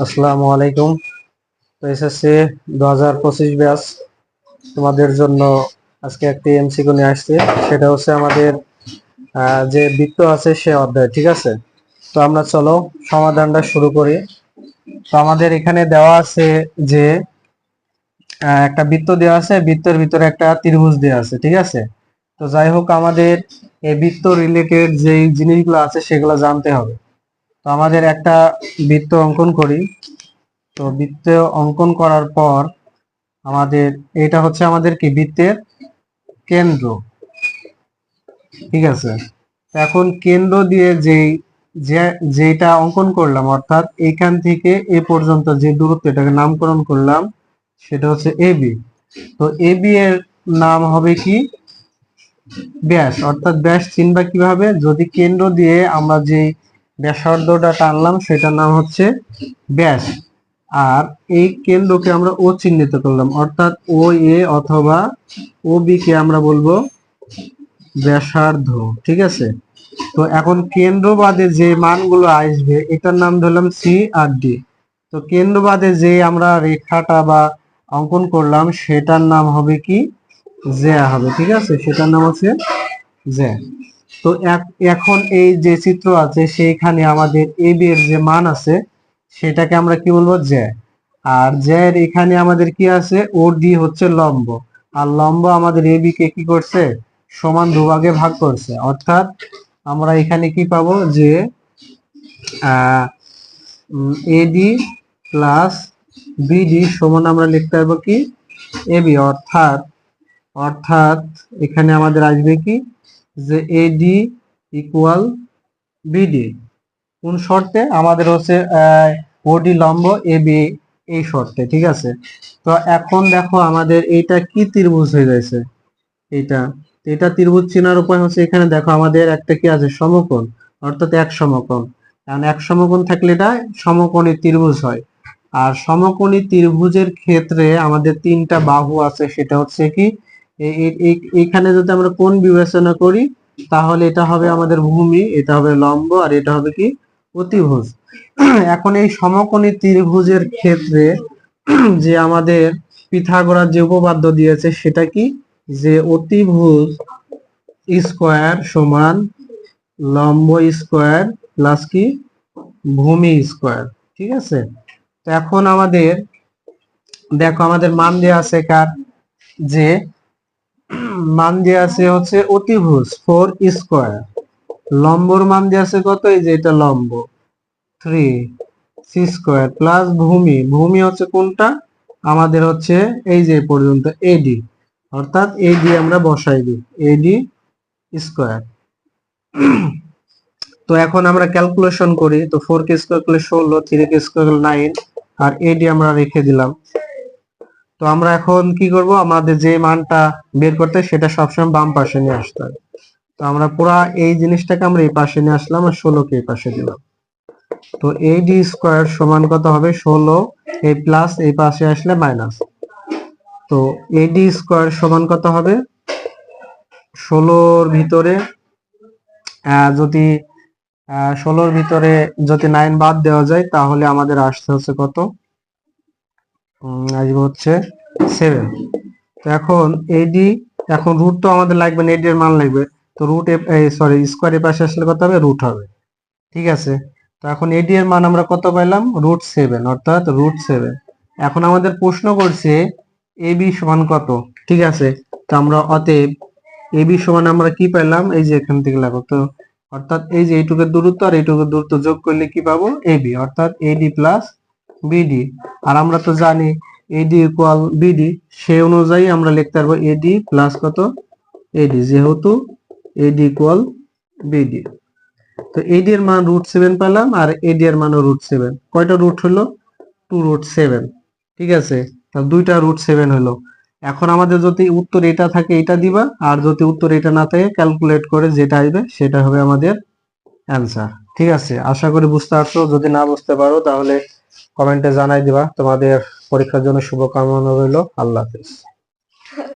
আসসালামু আলাইকুম। তো এসএসসি 2025 ব্যাচ তোমাদের জন্য আজকে একটি এমসিকিউ নিয়ে আসছে। সেটা হচ্ছে আমাদের যে বৃত্ত আছে সে অধ্যায়, ঠিক আছে। তো আমরা চলো সমাধানটা শুরু করি। তো আমাদের এখানে দেওয়া আছে যে একটা বৃত্ত দেওয়া আছে, বৃত্তের ভিতরে একটা ত্রিভুজ দেওয়া আছে, ঠিক আছে। তো যাই হোক, আমাদের এই বৃত্ত রিলেটেড যে জিনিসগুলো আছে সেগুলো জানতে হবে। তো আমাদের একটা বৃত্ত অঙ্কন করি। তো বৃত্ত অঙ্কন করার পর আমাদের এটা হচ্ছে আমাদের কি বৃত্তের কেন্দ্র, ঠিক আছে। এখন কেন্দ্র দিয়ে যেটা অঙ্কন করলাম, অর্থাৎ এখান থেকে এ পর্যন্ত যে দূরত্ব, এটাকে নামকরণ করলাম, সেটা হচ্ছে এবি। তো এবি এর নাম হবে কি ব্যাস। অর্থাৎ ব্যাস চিনবা কিভাবে? যদি কেন্দ্র দিয়ে আমরা যে ব্যাসার্ধটা টানলাম সেটার নাম হচ্ছে ব্যাস। আর এই কেন্দ্রকে আমরা ও চিহ্নিত করলাম, অর্থাৎ ও এ অথবা ও বি কে আমরা বলবো ব্যাসার্ধ, ঠিক আছে। তো এখন কেন্দ্র বাদে যে মানগুলো আসবে এটার নাম ধরলাম সি আর ডি। তো কেন্দ্র বাদে যে আমরা রেখাটা বা অঙ্কন করলাম সেটার নাম হবে কি জ্যা হবে, ঠিক আছে। সেটার নাম হচ্ছে জ্যা। তো এখন এই যে চিত্র আছে সেইখানে আমাদের এ বি এর যে মান আছে সেটাকে আমরা কি বলবো জ্যা। আর জ্যা এর এখানে আমাদের কি আছে ও ডি হচ্ছে লম্ব। আর লম্ব আমাদের এ বি কে কি করছে সমান দুভাগে ভাগ করছে। অর্থাৎ আমরা এখানে কি পাবো যে এডি প্লাস বিডি সমান আমরা লিখতে পারবো কি এবি। অর্থাৎ অর্থাৎ এখানে আমাদের আসবে কি যে এডি ইকুয়াল বিডি। কোন শর্তে? আমাদের হচ্ছে ওডি লম্ব এবি, এই শর্তে, ঠিক আছে। তো এখন দেখো আমাদের এইটা কি ত্রিভুজ হয়ে যাচ্ছে এইটা। এটা ত্রিভুজ চেনার উপায় হচ্ছে এখানে দেখো আমাদের একটা কি আছে সমকোণ, অর্থাৎ এক সমকোণ। কারণ এক সমকোণ থাকলে এটা সমকোণী ত্রিভুজ হয়। আর সমকোণী ত্রিভুজের ক্ষেত্রে আমাদের তিনটা বাহু আছে, সেটা হচ্ছে কি এখানে যদি আমরা কোণ বিবেচনা করি তাহলে এটা হবে আমাদের ভূমি, এটা হবে লম্ব, আর এটা হবে কি অতিভুজ। এখন এই সমকোণী ত্রিভুজের ক্ষেত্রে যে আমাদের পিথাগোরাস যে উপপাদ্য দিয়েছে সেটা কি যে অতিভুজ স্কয়ার সমান লম্ব স্কয়ার প্লাস কি ভূমি স্কয়ার, ঠিক আছে। তো এখন আমাদের দেখো আমাদের মান দেওয়া আছে কার যে মান দেওয়া আছে হচ্ছে অতিভুজ 4 স্কয়ার, লম্বর মান দেওয়া আছে কত, এই যে এটা লম্ব 3 সি স্কয়ার প্লাস ভূমি, ভূমি হচ্ছে কোনটা আমাদের হচ্ছে এই যে পর্যন্ত এডি। অর্থাৎ এডি আমরা বসাই দিই এডি স্কয়ার। তো এখন আমরা ক্যালকুলেশন করি। তো 4 কে স্কয়ার করলে 16, 3 কে স্কয়ার করলে 9, আর এডি আমরা রেখে দিলাম। তো আমরা এখন কি করব, আমাদের যে মানটা বের করতে সেটা সবসময় বাম পাশে নিয়ে আসতে হবে। তো আমরা পুরা এই জিনিসটাকে আমরা এই পাশে নিয়ে আসলাম আর 16 কে এই পাশে দিলাম। তো এডি স্কয়ার সমান কত হবে 16, এই প্লাস এই পাশে আসলে মাইনাস। তো এডি স্কয়ার সমান কত হবে 16 ভিতরে যদি 16 ভিতরে যদি 9 বাদ দেওয়া যায় তাহলে আমাদের আসতে হচ্ছে কত, আসবে হচ্ছে 7। তো এখন এডি, এখন রুট তো আমাদের লাগবে না, এডি এর মান লাগবে। তো রুট সরি স্কয়ারের পাশে আসলে কত হবে রুট হবে, ঠিক আছে। তো এখন এডি এর মান আমরা কত পাইলাম √7, অর্থাৎ √7। এখন আমাদের প্রশ্ন করছে এবি সমান কত, ঠিক আছে। তো আমরা অতএব এবি সমান আমরা কি পেলাম এই যে এখান থেকে লাগো তো, অর্থাৎ এই যে এইটুকুর দূরত্ব আর এইটুকুর দূরত্ব যোগ করলে কি পাবো এবি, অর্থাৎ এডি প্লাস বিডি। আর আমরা তো জানি এডি ইকুয়াল বিডি, সেই অনুযায়ী আমরা লিখতে পারবো এডি প্লাস কত এডি, যেহেতু এডি ইকুয়াল বিডি। তো এডি এর মান √7 পেলাম আর এডি এর মানও √7। কয়টা রুট হলো 2√7, ঠিক আছে। তাহলে দুইটা √7 হলো। এখন আমাদের যদি উত্তর এটা থাকে এটা দিবা, আর যদি উত্তর এটা না থাকে ক্যালকুলেট করে যেটা আসবে সেটা হবে আমাদের অ্যান্সার, ঠিক আছে। আশা করি বুঝতে পারছো। যদি না বুঝতে পারো তাহলে কমেন্টে জানাই দিবা। তোমাদের পরীক্ষার জন্য শুভকামনা রইল। আল্লাহ হাফেজ।